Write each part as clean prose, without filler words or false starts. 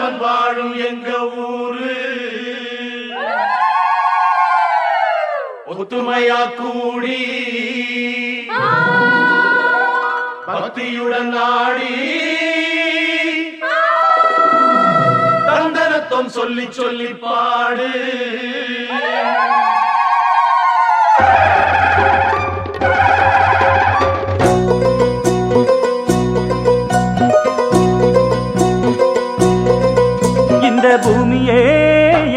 ஆண்டவன் வாழும் எங்க ஊரு ஒத்துமையா கூடி பக்தியுடன் நாடி தந்தனத்தம் சொல்லி சொல்லி பாடு இந்த பூமியே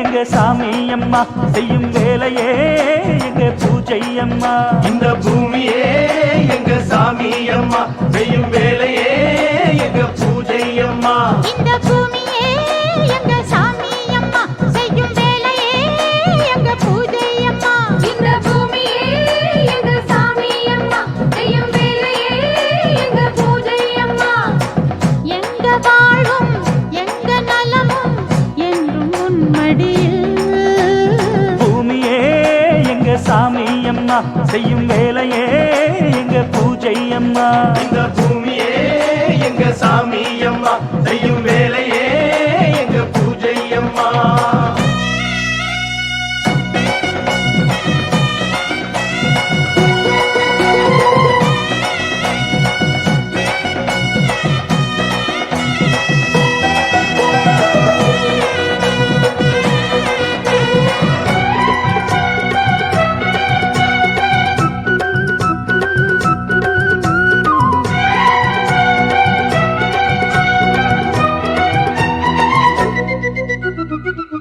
எங்க சாமி அம்மா செய்யும் வேலையே எங்க பூஜை அம்மா. இந்த பூமியே எங்க சாமி அம்மா செய்யும் வேலையே எங்க பூஜை அம்மா. இந்த பூமியே எங்க சாமி அம்மா செய்யும் வேலையே எங்க பூஜை அம்மா. இந்த பூமியே எங்க சாமி அம்மா செய்யும் வேலையே எங்க பூஜை அம்மா. எங்க வாழும் எங்க நலமும் என்றும் உன்மடியில். பூமியே எங்க சாமி அம்மா செய்யும் வேலையே எங்க பூஜை அம்மா. இந்த பூமியே எங்க சாமி அம்மா செய்யும் வேலையே எங்க பூஜை அம்மா.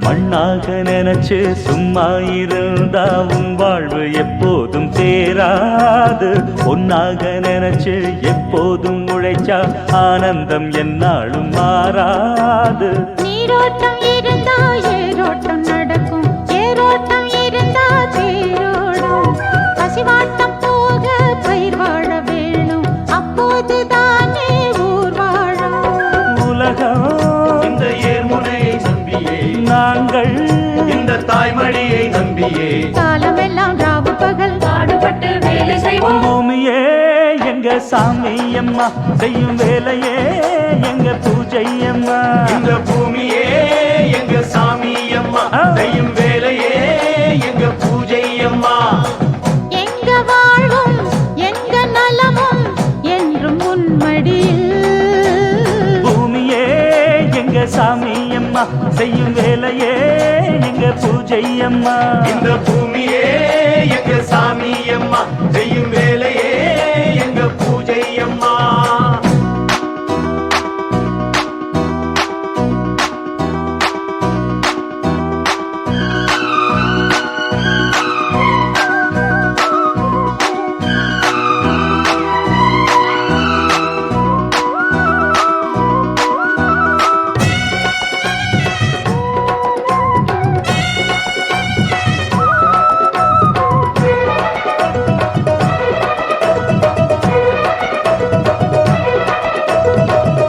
மண்ணாக நினைச்சு சும்மா இருந்தா உன் வாழ்வு எப்போதும் தேராது. பொன்னாக நினைச்சு எப்போதும் உழைச்சா ஆனந்தம் என்னாலும் மாறாது. நீரோட்டம் இருந்தா ஏரோட்டம் நடக்கும், ஏரோட்டம் இருந்தா தேரோடும். பசிவாட்டம் போக பயிர் வாழ வேணும், அப்போது தானே ஊர் வாழும். உலகம் இந்த ஏர்முனையை நம்பியே நாங்கள் இந்த தாய்மடியை நம்பியே காலமெல்லாம் ராவு பகல் பாடுபட்டு வேலை செய்வோம். பூமியே எங்க சாமி அம்மா செய்யும் வேலையே எங்க பூஜை அம்மா. இந்த பூமியே எங்க சாமி அம்மா செய்யும் வேலையே எங்க பூஜை அம்மா. எங்க வாழும் எங்க நலமும் என்றும் உன்மடியில். பூமியே எங்க சாமி அம்மா செய்யும் வேலையே எங்க பூஜை அம்மா. இந்த பூமியே எங்க சாமி அம்மா செய்யும் வேலையே எங்க பூஜை அம்மா.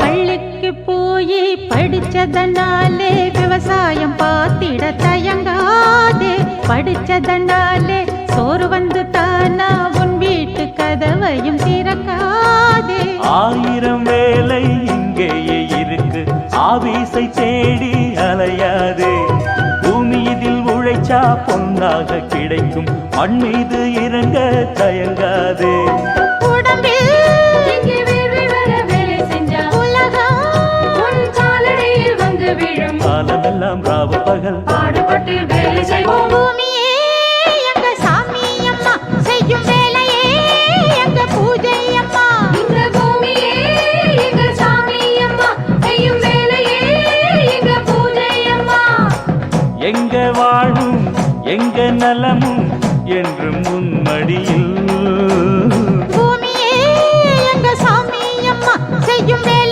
பள்ளிக்கு போய் படிச்சதனாலே விவசாயம் பார்த்திட தயங்காதே. படிச்சதனாலே சோறு வந்து தானா உன் வீட்டு கதவையும் திறக்காதே. ஆயிரம் வேலை இங்கேயே இருக்கு, ஆபீஸை தேடி அலையாதே. பூமி இதில் உழைச்சா பொன்னாக கிடைக்கும், மண் மீது இறங்க தயங்காதே. உடம்பில் இங்கே வேர்வை வர வேலை செஞ்சா உலகம் உன் காலடியில் வந்து விழும். காலமெல்லாம் ராவு பகல் பாடுபட்டு வேலை செய்வோம். பூமியே எங்க சாமி அம்மா செய்யும் வேலையே எங்க பூஜை அம்மா. இந்த பூமியே எங்க சாமி அம்மா செய்யும் வேலையே எங்க பூஜை அம்மா. எங்க வாழும் எங்க நலமும் என்றும் உன்மடியில். பூமியே எங்க சாமி அம்மா செய்யும் வேலை